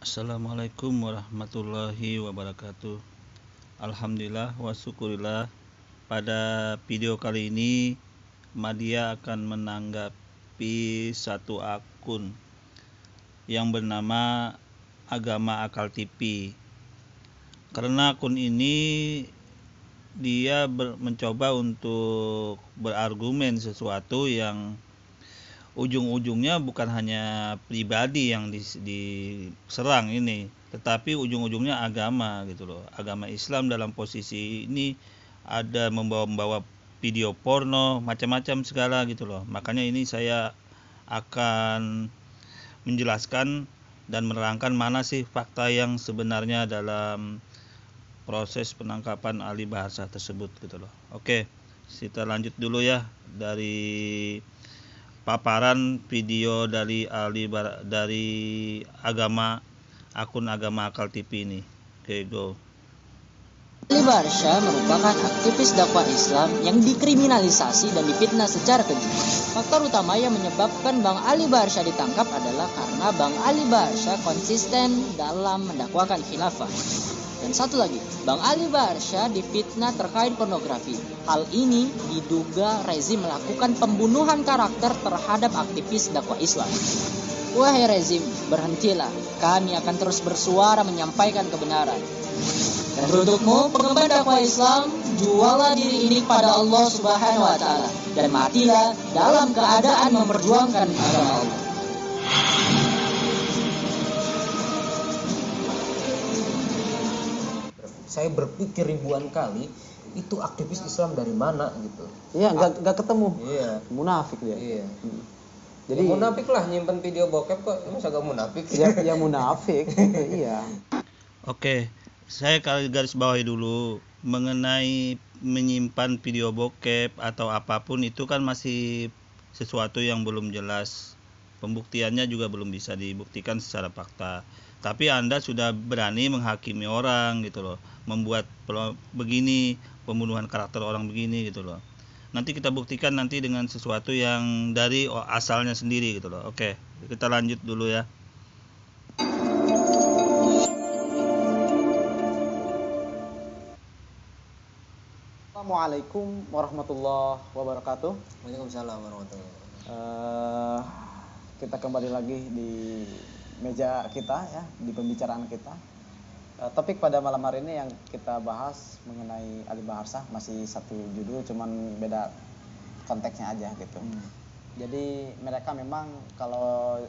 Assalamualaikum warahmatullahi wabarakatuh. Alhamdulillah wa syukurillah. Pada video kali ini Madia akan menanggapi satu akun yang bernama Agama Akal TV. Karena akun ini dia mencoba untuk berargumen sesuatu yang ujung-ujungnya bukan hanya pribadi yang diserang ini, tetapi ujung-ujungnya agama gitu loh. Agama Islam dalam posisi ini ada membawa video porno, macam-macam segala gitu loh. Makanya ini saya akan menjelaskan dan menerangkan mana sih fakta yang sebenarnya dalam proses penangkapan Ali Baharsa tersebut gitu loh. Oke, kita lanjut dulu ya dari paparan video dari akun Agama Akal TV ini. Oke, go. Ali Baharsa merupakan aktivis dakwah Islam yang dikriminalisasi dan difitnah secara keji. Faktor utama yang menyebabkan Bang Ali Baharsa ditangkap adalah karena Bang Ali Baharsa konsisten dalam mendakwakan khilafah. Dan satu lagi, Bang Ali Baharsa difitnah terkait pornografi. Hal ini diduga rezim melakukan pembunuhan karakter terhadap aktivis dakwah Islam. Wahai rezim, berhentilah. Kami akan terus bersuara menyampaikan kebenaran. Dan untukmu, pengemban dakwah Islam, jualah diri ini kepada Allah Subhanahu wa Ta'ala dan matilah dalam keadaan memperjuangkan agama Allah. Saya berpikir ribuan kali itu aktivis Islam dari mana gitu. Iya, nggak ketemu. Iya. Munafik dia. Iya. Jadi ya, munafik lah nyimpen video bokep kok, masa gak munafik? ya munafik. Iya. Oke, saya garis bawahi dulu mengenai menyimpan video bokep atau apapun itu kan masih sesuatu yang belum jelas. Pembuktiannya juga belum bisa dibuktikan secara fakta. Tapi Anda sudah berani menghakimi orang gitu loh, membuat begini, pembunuhan karakter orang begini gitu loh. Nanti kita buktikan nanti dengan sesuatu yang dari asalnya sendiri gitu loh. Oke, kita lanjut dulu ya. Assalamualaikum warahmatullahi wabarakatuh. Waalaikumsalam warahmatullahi wabarakatuh. Kita kembali lagi di meja kita ya, di pembicaraan kita. Topik pada malam hari ini yang kita bahas mengenai Ali Baharsa, masih satu judul cuman beda konteksnya aja gitu. Jadi mereka memang kalau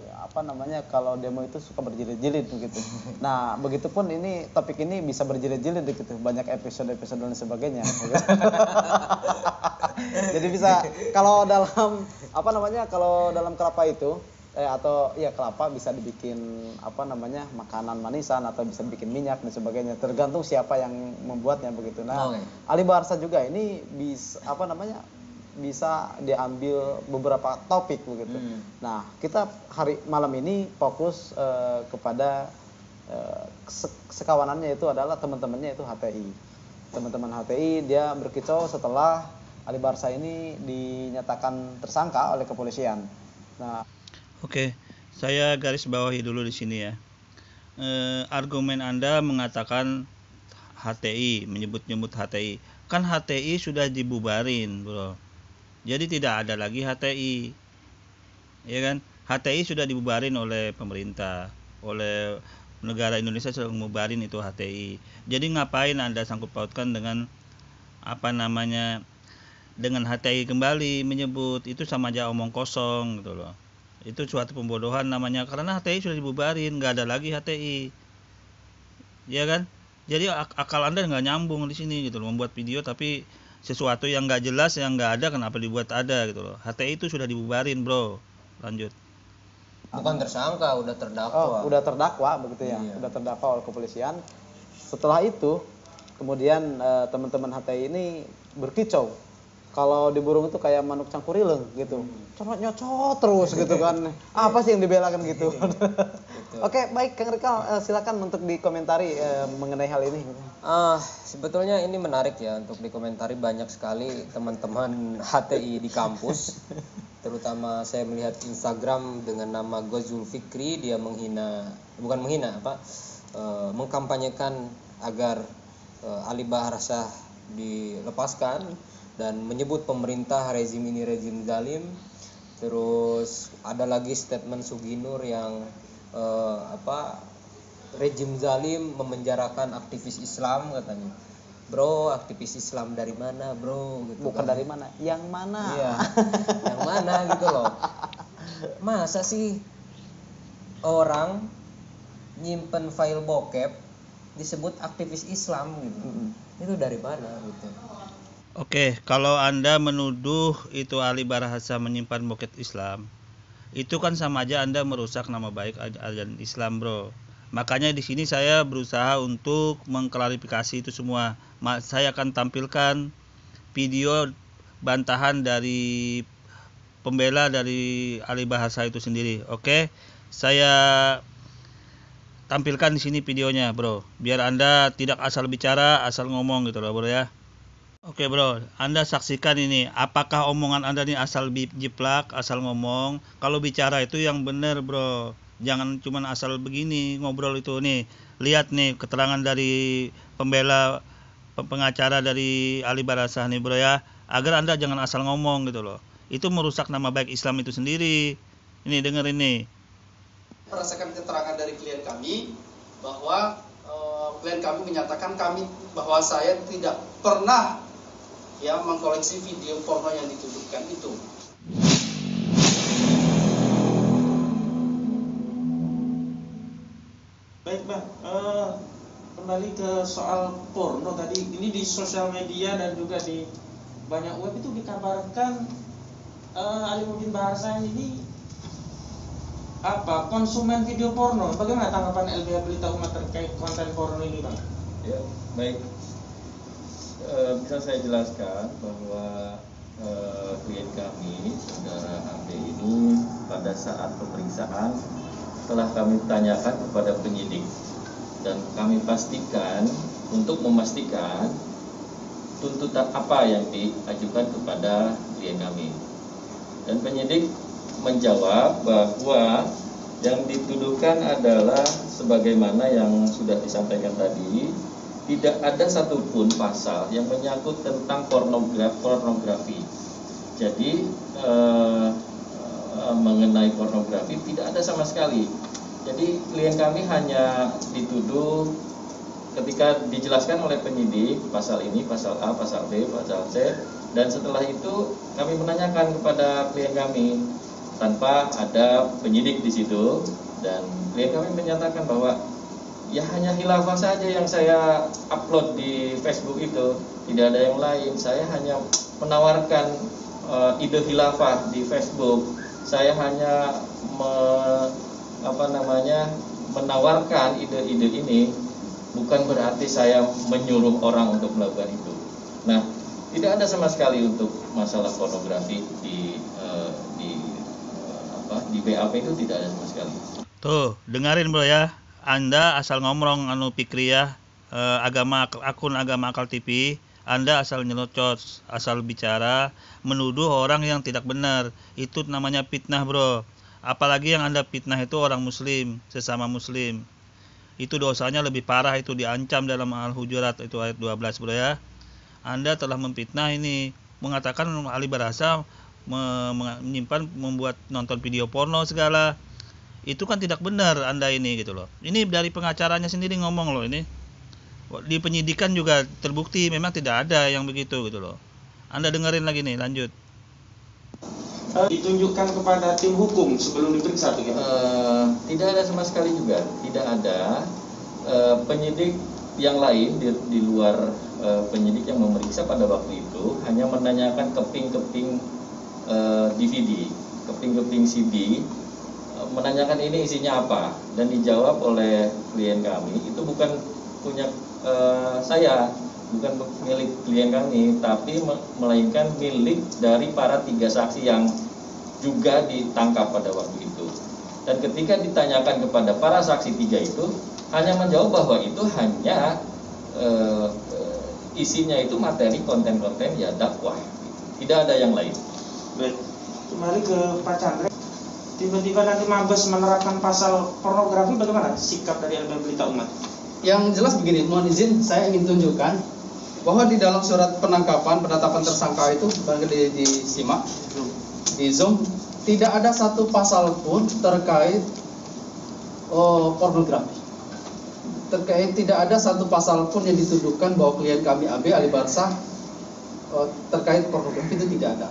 kalau demo itu suka berjilid-jilid begitu. Nah, begitupun ini topik ini bisa berjilid-jilid gitu, banyak episode-episode dan sebagainya. Jadi bisa kalau dalam kalau dalam kelapa itu kelapa bisa dibikin makanan manisan atau bisa bikin minyak dan sebagainya, tergantung siapa yang membuatnya begitu. Nah, Ali Baharsa juga ini bisa diambil beberapa topik begitu. Nah, kita malam ini fokus kepada sekawanannya, itu adalah teman-temannya itu HTI. Teman-teman HTI dia berkicau setelah Ali Baharsa ini dinyatakan tersangka oleh kepolisian. Nah, oke, saya garis bawahi dulu di sini ya. Argumen Anda mengatakan HTI, menyebut-nyebut HTI. Kan HTI sudah dibubarin, bro. Jadi tidak ada lagi HTI. Ya kan? HTI sudah dibubarin oleh pemerintah, oleh negara Indonesia sudah membubarin itu HTI. Jadi ngapain Anda sangkut pautkan dengan dengan HTI kembali menyebut, itu sama aja omong kosong gitu loh. Itu suatu pembodohan namanya, karena HTI sudah dibubarin, nggak ada lagi HTI, ya kan? Jadi akal Anda nggak nyambung di sini gitu loh, membuat video tapi sesuatu yang nggak jelas, yang nggak ada, kenapa dibuat ada gitu loh. HTI itu sudah dibubarin, bro. Lanjut. Bukan tersangka, udah terdakwa. Udah terdakwa begitu ya, udah terdakwa oleh kepolisian. Setelah itu kemudian teman-teman HTI ini berkicau. Kalau di burung itu kayak manuk cangkurileng gitu, nyocot terus gitu kan. Apa sih yang dibelakan gitu? Betul. Oke, baik Kang Rikal, silakan untuk dikomentari mengenai hal ini. Sebetulnya ini menarik ya untuk dikomentari, banyak sekali teman-teman HTI di kampus. Terutama saya melihat Instagram dengan nama Gozul Fikri, dia mengkampanyekan agar Ali Bahar Syah dilepaskan dan menyebut pemerintah rezim ini rezim zalim. Terus ada lagi statement Suginur yang rezim zalim memenjarakan aktivis Islam katanya. Bro, aktivis Islam dari mana, bro? Gitu. Bukan dari mana, yang mana? Iya, yang mana gitu loh. Masa sih orang nyimpen file bokep disebut aktivis Islam gitu? Itu dari mana gitu? Oke, kalau Anda menuduh itu Ali Bahar Syah menyimpan bokep Islam, itu kan sama aja Anda merusak nama baik ajaran Islam, bro. Makanya di sini saya berusaha untuk mengklarifikasi itu semua. Saya akan tampilkan video bantahan dari pembela dari Ali Bahar Syah itu sendiri. Oke, saya tampilkan di sini videonya, bro. Biar Anda tidak asal bicara, asal ngomong gitu loh, bro ya. Oke, bro, Anda saksikan ini. Apakah omongan Anda ini asal jiplak, asal ngomong? Kalau bicara itu yang benar, bro. Jangan cuma asal begini ngobrol itu nih. Lihat nih keterangan dari pembela pengacara dari Ali Bahar Syah nih, bro ya. Agar Anda jangan asal ngomong gitu loh. Itu merusak nama baik Islam itu sendiri. Ini dengar ini. Berdasarkan keterangan dari klien kami bahwa klien kami menyatakan bahwa saya tidak pernah mengkoleksi video porno yang dituduhkan itu. Baik Bang, kembali ke soal porno tadi. Ini di sosial media dan juga di banyak web itu dikabarkan Alimuddin Bahar Syah ini konsumen video porno. Bagaimana tanggapan LBH Pelita Umat terkait konten porno ini, Bang? Ya, baik. Bisa saya jelaskan bahwa klien kami, saudara AB ini, pada saat pemeriksaan telah kami tanyakan kepada penyidik dan kami pastikan untuk memastikan tuntutan apa yang diajukan kepada klien kami. Dan penyidik menjawab bahwa yang dituduhkan adalah sebagaimana yang sudah disampaikan tadi, tidak ada satupun pasal yang menyangkut tentang pornografi. Jadi mengenai pornografi tidak ada sama sekali. Jadi klien kami hanya dituduh ketika dijelaskan oleh penyidik pasal ini, pasal A, pasal B, pasal C, dan setelah itu kami menanyakan kepada klien kami tanpa ada penyidik di situ, dan klien kami menyatakan bahwa ya hanya khilafah saja yang saya upload di Facebook itu, tidak ada yang lain. Saya hanya menawarkan ide khilafah di Facebook. Saya hanya menawarkan ide-ide ini, bukan berarti saya menyuruh orang untuk melakukan itu. Nah, tidak ada sama sekali untuk masalah pornografi di BAP itu tidak ada sama sekali. Tuh, dengarin bro ya. Anda asal ngomong Fikri ya, akun agama Akal TV. Anda asal nyelocot, asal bicara, menuduh orang yang tidak benar. Itu namanya fitnah, bro. Apalagi yang Anda fitnah itu orang muslim, sesama muslim. Itu dosanya lebih parah, itu diancam dalam Al-Hujurat itu ayat 12, bro ya. Anda telah memfitnah ini, mengatakan Ali Bahar Syah menyimpan, membuat nonton video porno segala. Itu kan tidak benar Anda ini gitu loh. Ini dari pengacaranya sendiri ngomong loh ini. Di penyidikan juga terbukti memang tidak ada yang begitu gitu loh. Anda dengerin lagi nih, lanjut. Ditunjukkan kepada tim hukum sebelum diperiksa begitu? Tidak ada sama sekali juga, tidak ada. Penyidik yang lain di luar penyidik yang memeriksa pada waktu itu hanya menanyakan keping-keping DVD, keping-keping CD, menanyakan ini isinya apa, dan dijawab oleh klien kami itu bukan punya saya, bukan milik klien kami, tapi melainkan milik dari para 3 saksi yang juga ditangkap pada waktu itu. Dan ketika ditanyakan kepada para saksi 3 itu, hanya menjawab bahwa itu hanya isinya itu materi konten-konten ya dakwah, tidak ada yang lain. Baik, kembali ke Pak Chandra. Tiba-tiba nanti Mabes menerapkan pasal pornografi, bagaimana sikap dari LBH Pelita Umat? Yang jelas begini, mohon izin saya ingin tunjukkan bahwa di dalam surat penangkapan, penetapan tersangka itu barangkali disimak di Zoom, tidak ada satu pasal pun terkait pornografi. Tidak ada satu pasal pun yang dituduhkan bahwa klien kami AB Ali Barsah terkait pornografi, itu tidak ada.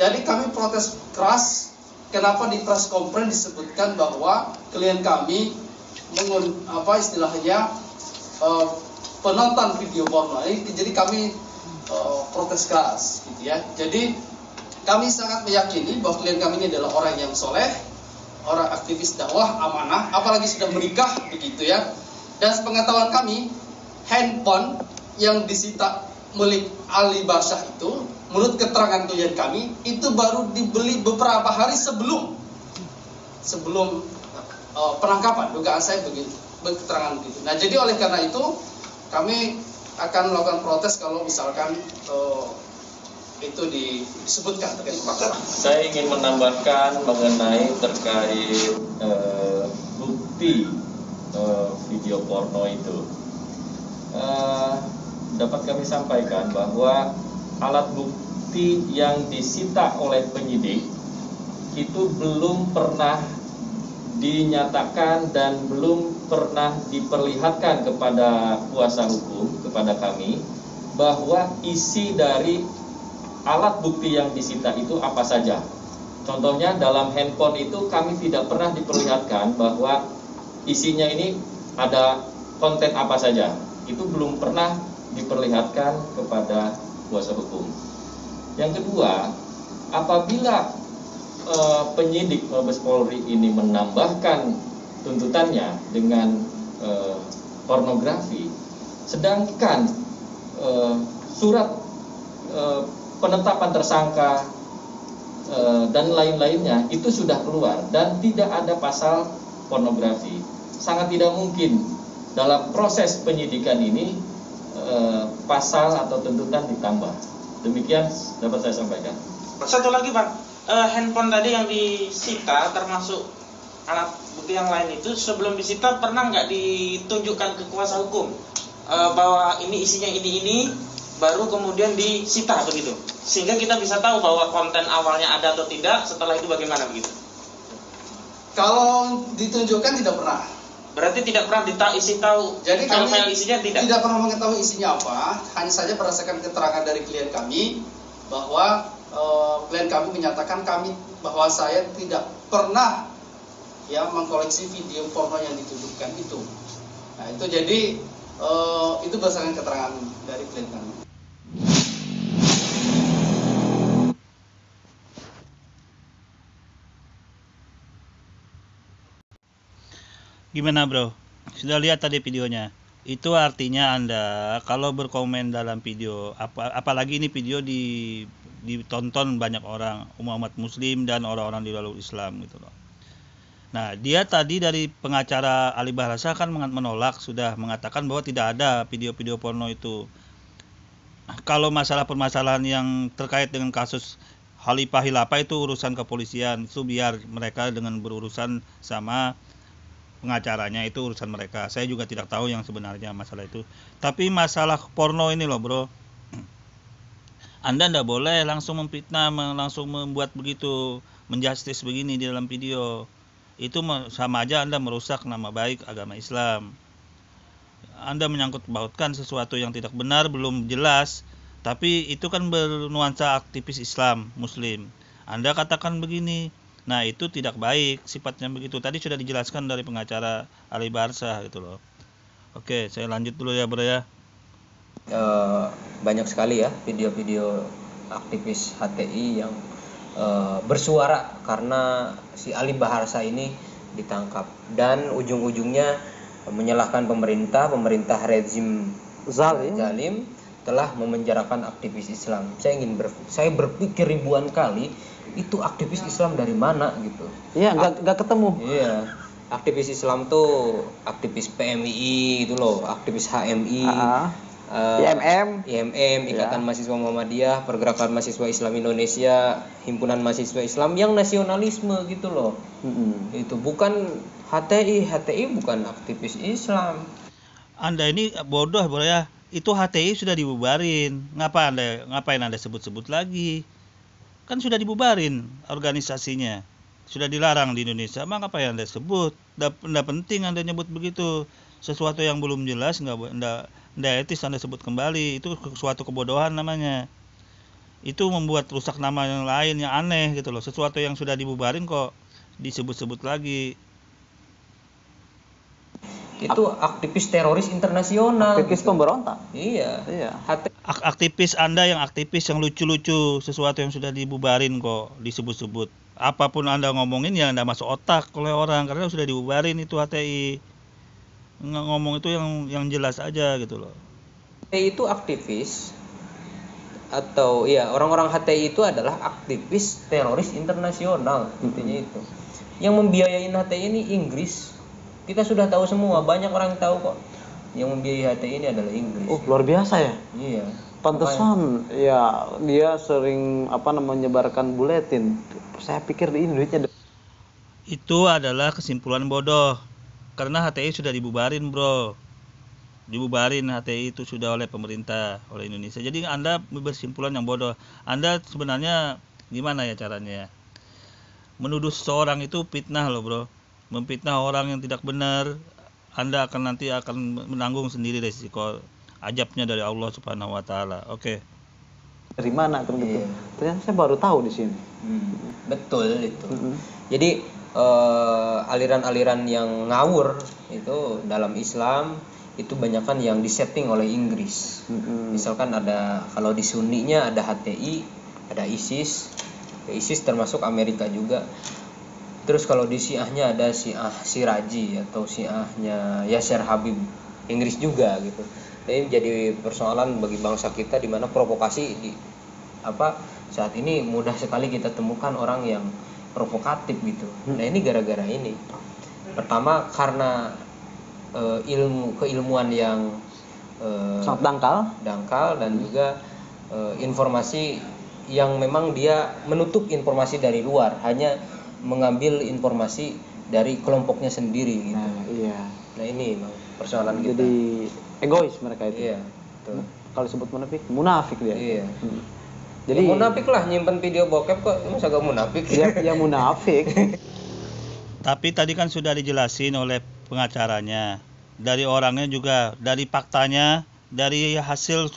Jadi kami protes keras. Kenapa di press conference disebutkan bahwa klien kami penonton video porno. Jadi kami protes keras, gitu ya. Jadi kami sangat meyakini bahwa klien kami ini adalah orang yang soleh, orang aktivis dakwah, amanah, apalagi sudah menikah, begitu ya. Dan sepengetahuan kami, handphone yang disita milik Ali Barsah itu, menurut keterangan klien kami, itu baru dibeli beberapa hari sebelum penangkapan. Dugaan saya begitu, keterangan begitu. Nah, jadi oleh karena itu kami akan melakukan protes kalau misalkan itu disebutkan terkait pasal. Saya ingin menambahkan mengenai terkait bukti video porno itu. Dapat kami sampaikan bahwa alat bukti yang disita oleh penyidik itu belum pernah dinyatakan dan belum pernah diperlihatkan kepada kuasa hukum, kepada kami, bahwa isi dari alat bukti yang disita itu apa saja. Contohnya dalam handphone itu kami tidak pernah diperlihatkan bahwa isinya ini ada konten apa saja. Itu belum pernah diperlihatkan kepada kuasa hukum. Yang kedua, apabila penyidik Mabes Polri ini menambahkan tuntutannya dengan pornografi, sedangkan surat penetapan tersangka dan lain-lainnya itu sudah keluar dan tidak ada pasal pornografi, sangat tidak mungkin dalam proses penyidikan ini pasal atau tuntutan ditambah. Demikian dapat saya sampaikan. Satu lagi Pak, handphone tadi yang disita termasuk alat bukti yang lain itu sebelum disita pernah nggak ditunjukkan ke kuasa hukum bahwa ini isinya ini baru kemudian disita begitu, sehingga kita bisa tahu bahwa konten awalnya ada atau tidak, setelah itu bagaimana begitu? Kalau ditunjukkan tidak pernah. Berarti tidak pernah isi tahu. Jadi kami file isinya tidak pernah mengetahui isinya apa, hanya saja berdasarkan keterangan dari klien kami bahwa klien kami menyatakan bahwa saya tidak pernah ya mengkoleksi video porno yang dituduhkan itu. Nah, itu jadi itu berdasarkan keterangan dari klien kami. Gimana bro? Sudah lihat tadi videonya? Itu artinya Anda kalau berkomen dalam video, apalagi ini video ditonton banyak orang, umat muslim dan orang-orang di luar Islam gitu loh. Nah, dia tadi dari pengacara Ali Barsah kan menolak, sudah mengatakan bahwa tidak ada video-video porno itu. Kalau masalah permasalahan yang terkait dengan kasus Khalifah Hilafah itu urusan kepolisian, itu biar mereka dengan berurusan sama pengacaranya, itu urusan mereka. Saya juga tidak tahu yang sebenarnya masalah itu. Tapi masalah porno ini loh bro, Anda tidak boleh langsung memfitnah, langsung membuat begitu, menjustis begini di dalam video. Itu sama aja Anda merusak nama baik agama Islam. Anda menyangkut pautkan sesuatu yang tidak benar, belum jelas, tapi itu kan bernuansa aktivis Islam, Muslim. Anda katakan begini, nah itu tidak baik sifatnya begitu. Tadi sudah dijelaskan dari pengacara Ali Barsah gitu loh. Oke, saya lanjut dulu ya bro ya. Banyak sekali ya video-video aktivis HTI yang bersuara karena si Ali Barsah ini ditangkap dan ujung-ujungnya menyalahkan pemerintah rezim zalim, telah memenjarakan aktivis Islam. Saya berpikir ribuan kali, itu aktivis Islam dari mana gitu. Iya, nggak ketemu. Iya. Aktivis Islam tuh aktivis PMII gitu loh, aktivis HMI, IMM, Ikatan Mahasiswa Muhammadiyah, Pergerakan Mahasiswa Islam Indonesia, Himpunan Mahasiswa Islam yang nasionalisme gitu loh. Itu bukan HTI bukan aktivis Islam. Anda ini bodoh bro ya. Itu HTI sudah dibubarin. Ngapain Anda sebut-sebut lagi? Kan sudah dibubarin organisasinya. Sudah dilarang di Indonesia. Maka apa yang Anda sebut? Nggak penting Anda nyebut begitu. Sesuatu yang belum jelas nggak etis Anda sebut kembali. Itu suatu kebodohan namanya. Itu membuat rusak nama yang lain yang aneh gitu loh. Sesuatu yang sudah dibubarin kok disebut-sebut lagi. Itu aktivis teroris internasional, aktivis gitu. Pemberontak. Iya. Aktivis Anda yang aktivis yang lucu-lucu, sesuatu yang sudah dibubarin kok disebut-sebut. Apapun Anda ngomongin ya Anda masuk otak oleh orang karena sudah dibubarin itu HTI. Ngomong itu yang jelas aja gitu loh. HTI itu aktivis atau ya orang-orang HTI itu adalah aktivis teroris internasional, intinya itu. Yang membiayain HTI ini Inggris. Kita sudah tahu semua, banyak orang yang tahu kok. Yang membiayai HTI ini adalah Inggris. Oh, luar biasa ya. Iya. Pantesan ya dia sering menyebarkan buletin. Saya pikir ini duitnya. Itu adalah kesimpulan bodoh. Karena HTI sudah dibubarin, bro. Dibubarin HTI itu sudah oleh pemerintah, oleh Indonesia. Jadi Anda bersimpulan yang bodoh. Anda sebenarnya gimana ya caranya? Menuduh seseorang itu fitnah loh, bro. Memfitnah orang yang tidak benar, Anda nanti akan menanggung sendiri resiko ajabnya dari Allah Subhanahu wa taala. Oke. Dari mana gitu? Iya. Ternyata saya baru tahu di sini. Betul itu. Jadi aliran-aliran yang ngawur itu dalam Islam itu banyakan yang disetting oleh Inggris. Misalkan kalau di Sunninya ada HTI, ada ISIS. ISIS termasuk Amerika juga. Terus kalau di Syiahnya ada Syiah Siraji atau Syiahnya Yasir Habib, Inggris juga gitu. Ini jadi persoalan bagi bangsa kita di mana provokasi saat ini mudah sekali kita temukan orang yang provokatif gitu. Nah, ini gara-gara ini. Pertama karena keilmuan yang sangat dangkal dan juga informasi yang memang dia menutup informasi dari luar, hanya mengambil informasi dari kelompoknya sendiri gitu. Nah ini memang persoalan kita. Jadi egois mereka itu. Iya, betul. Kalau disebut munafik dia. Iya. Jadi ya, munafik lah nyimpen video bokep kok, masa gak munafik? Ya munafik. Tapi tadi kan sudah dijelasin oleh pengacaranya, dari orangnya juga, dari faktanya, dari hasil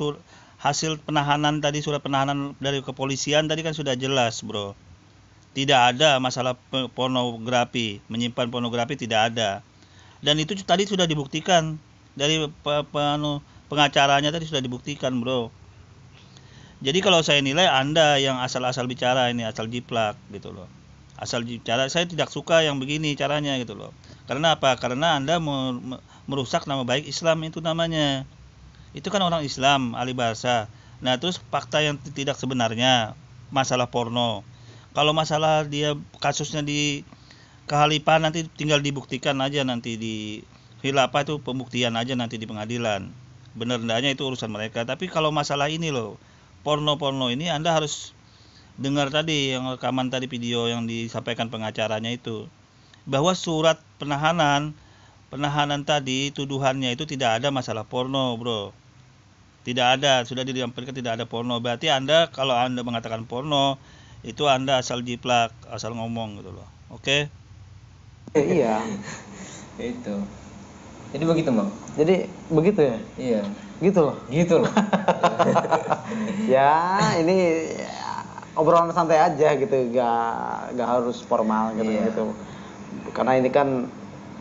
penahanan tadi, surat penahanan dari kepolisian tadi kan sudah jelas, bro. Tidak ada masalah pornografi, menyimpan pornografi tidak ada. Dan itu tadi sudah dibuktikan dari pengacaranya tadi sudah dibuktikan, bro. Jadi kalau saya nilai Anda yang asal-asal bicara ini, asal jiplak gitu loh. Asal bicara, saya tidak suka yang begini caranya gitu loh. Karena apa? Karena Anda merusak nama baik Islam itu namanya. Itu kan orang Islam, ahli bahasa. Nah, terus fakta yang tidak sebenarnya, masalah porno. Kalau masalah dia kasusnya di kehalifan nanti tinggal dibuktikan aja nanti di khilafah itu pembuktian aja nanti di pengadilan. Benar enggaknya itu urusan mereka. Tapi kalau masalah ini loh, porno ini Anda harus dengar tadi yang rekaman tadi video yang disampaikan pengacaranya itu. Bahwa surat penahanan tadi tuduhannya itu tidak ada masalah porno, bro. Tidak ada, sudah disampaikan tidak ada porno. Berarti Anda kalau Anda mengatakan porno itu Anda asal jiplak, asal ngomong gitu loh. Oke? Iya. Itu. Jadi begitu, Bang. Jadi begitu ya? Iya. Gitu loh. Ya, ini obrolan santai aja gitu, gak harus formal gitu. Karena ini kan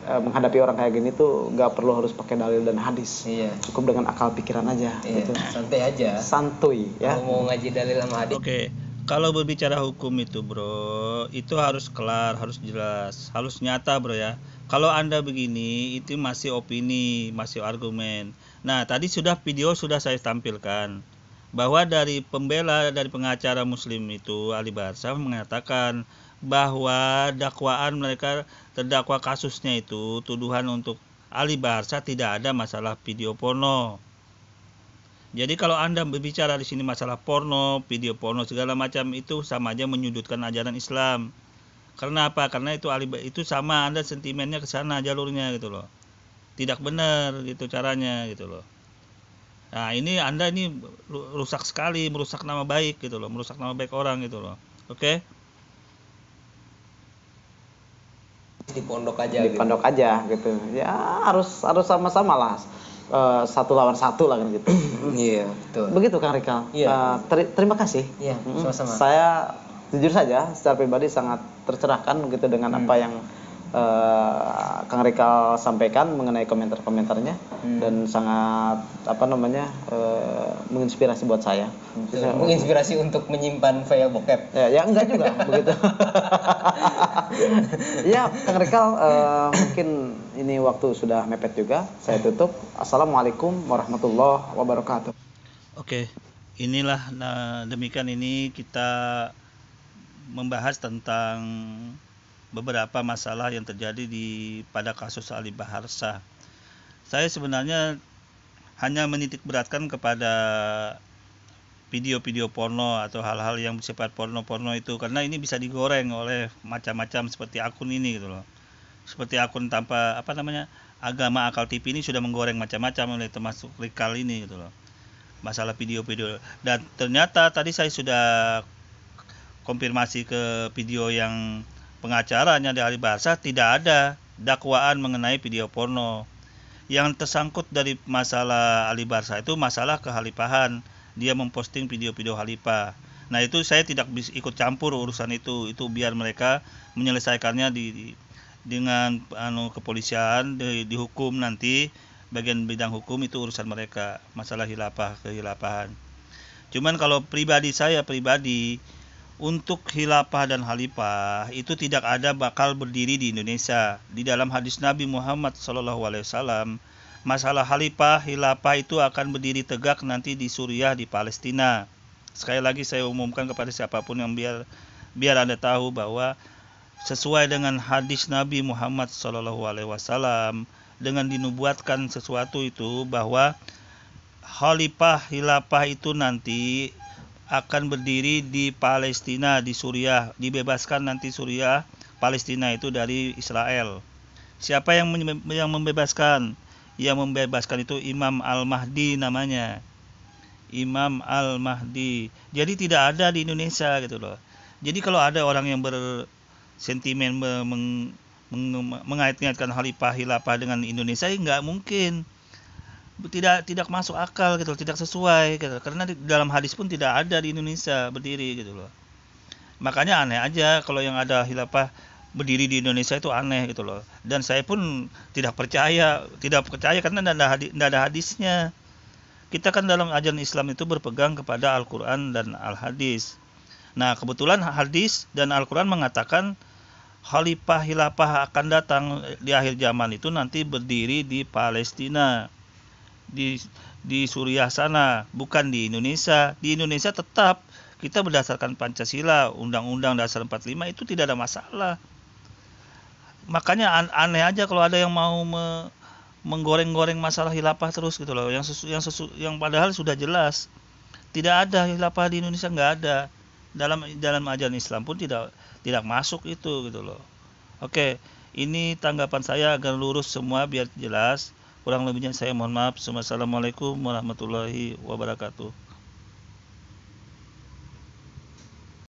menghadapi orang kayak gini tuh gak perlu harus pakai dalil dan hadis. Iya. Cukup dengan akal pikiran aja. Iya. Gitu. Santai aja. Santuy ya. Mau ngaji dalil sama hadis. Oke. Kalau berbicara hukum itu, bro, itu harus kelar, harus jelas, harus nyata, bro ya. Kalau Anda begini, itu masih opini, masih argumen. Nah, tadi video sudah saya tampilkan bahwa dari pengacara Muslim itu Ali Baharsah mengatakan bahwa dakwaan mereka terdakwa kasusnya itu tuduhan untuk Ali Baharsah tidak ada masalah video porno. Jadi kalau Anda berbicara di sini masalah porno, video porno segala macam itu sama aja menyudutkan ajaran Islam. Karena apa? Karena itu sama Anda sentimennya ke sana jalurnya gitu loh. Tidak benar gitu caranya gitu loh. Nah, ini Anda ini rusak sekali, merusak nama baik gitu loh, merusak nama baik orang gitu loh. Oke? Di pondok aja Di gitu. pondok aja gitu. Ya harus sama-sama lah. 1 lawan 1 lah kan gitu. Iya, betul. Begitu Kang Rikal. Iya. Terima kasih. Iya, sama-sama. Saya jujur saja secara pribadi sangat tercerahkan begitu dengan apa yang Kang Rikal sampaikan mengenai komentar-komentarnya dan sangat menginspirasi buat saya. Menginspirasi untuk menyimpan file bokep. Ya enggak juga begitu. Ya Kang Rikal, mungkin ini waktu sudah mepet juga. Saya tutup. Assalamualaikum warahmatullahi wabarakatuh. Oke. Inilah demikian ini kita membahas tentang beberapa masalah yang terjadi pada kasus Ali Baharsah. Saya sebenarnya hanya menitik beratkan kepada video-video porno atau hal-hal yang bersifat porno-porno itu, karena ini bisa digoreng oleh macam-macam seperti akun ini gitu loh. Seperti akun tanpa agama akal TV ini sudah menggoreng macam-macam oleh termasuk Rikal ini gitu loh. Masalah video-video, dan ternyata tadi saya sudah konfirmasi ke video yang pengacaranya di Ali Baharsah, tidak ada dakwaan mengenai video porno. Yang tersangkut dari masalah Ali Baharsah itu masalah kehalifahan. Dia memposting video-video halifah. Nah, itu saya tidak bisa ikut campur urusan itu biar mereka menyelesaikannya dengan kepolisian, dihukum nanti. Bagian bidang hukum itu urusan mereka, masalah kehilafahan. Cuman kalau saya pribadi untuk khilafah dan khalifah itu tidak ada bakal berdiri di Indonesia. Di dalam hadis Nabi Muhammad SAW, masalah khalifah, khilafah itu akan berdiri tegak nanti di Suriah, di Palestina. Sekali lagi saya umumkan kepada siapapun yang biar Anda tahu bahwa sesuai dengan hadis Nabi Muhammad SAW, dengan dinubuatkan sesuatu itu bahwa khalifah, khilafah itu nanti akan berdiri di Palestina, di Suriah, dibebaskan nanti Suriah, Palestina itu dari Israel. Siapa yang membebaskan? Yang membebaskan itu Imam Al-Mahdi namanya. Imam Al-Mahdi. Jadi tidak ada di Indonesia gitu loh. Jadi kalau ada orang yang bersentimen mengait-ngaitkan khalifah, khilafah dengan Indonesia, nggak mungkin. Tidak masuk akal gitu, tidak sesuai gitu. Karena di dalam hadis pun tidak ada di Indonesia berdiri gitu loh. Makanya aneh aja kalau yang ada khilafah berdiri di Indonesia itu aneh gitu loh. Dan saya pun tidak percaya karena tidak ada hadisnya. Kita kan dalam ajaran Islam itu berpegang kepada Al-Quran dan Al-Hadis. Nah, kebetulan hadis dan Al-Quran mengatakan khalifah, khilafah akan datang di akhir zaman itu nanti berdiri di Palestina, di Suriah sana, bukan di Indonesia. Di Indonesia tetap kita berdasarkan Pancasila, Undang-Undang Dasar 45 itu tidak ada masalah. Makanya aneh aja kalau ada yang mau menggoreng-goreng masalah khilafah terus gitu loh. Yang padahal sudah jelas tidak ada khilafah di Indonesia, nggak ada. Dalam ajaran Islam pun tidak masuk itu gitu loh. Oke, ini tanggapan saya agar lurus semua biar jelas. Kurang lebihnya saya mohon maaf. Wassalamualaikum warahmatullahi wabarakatuh.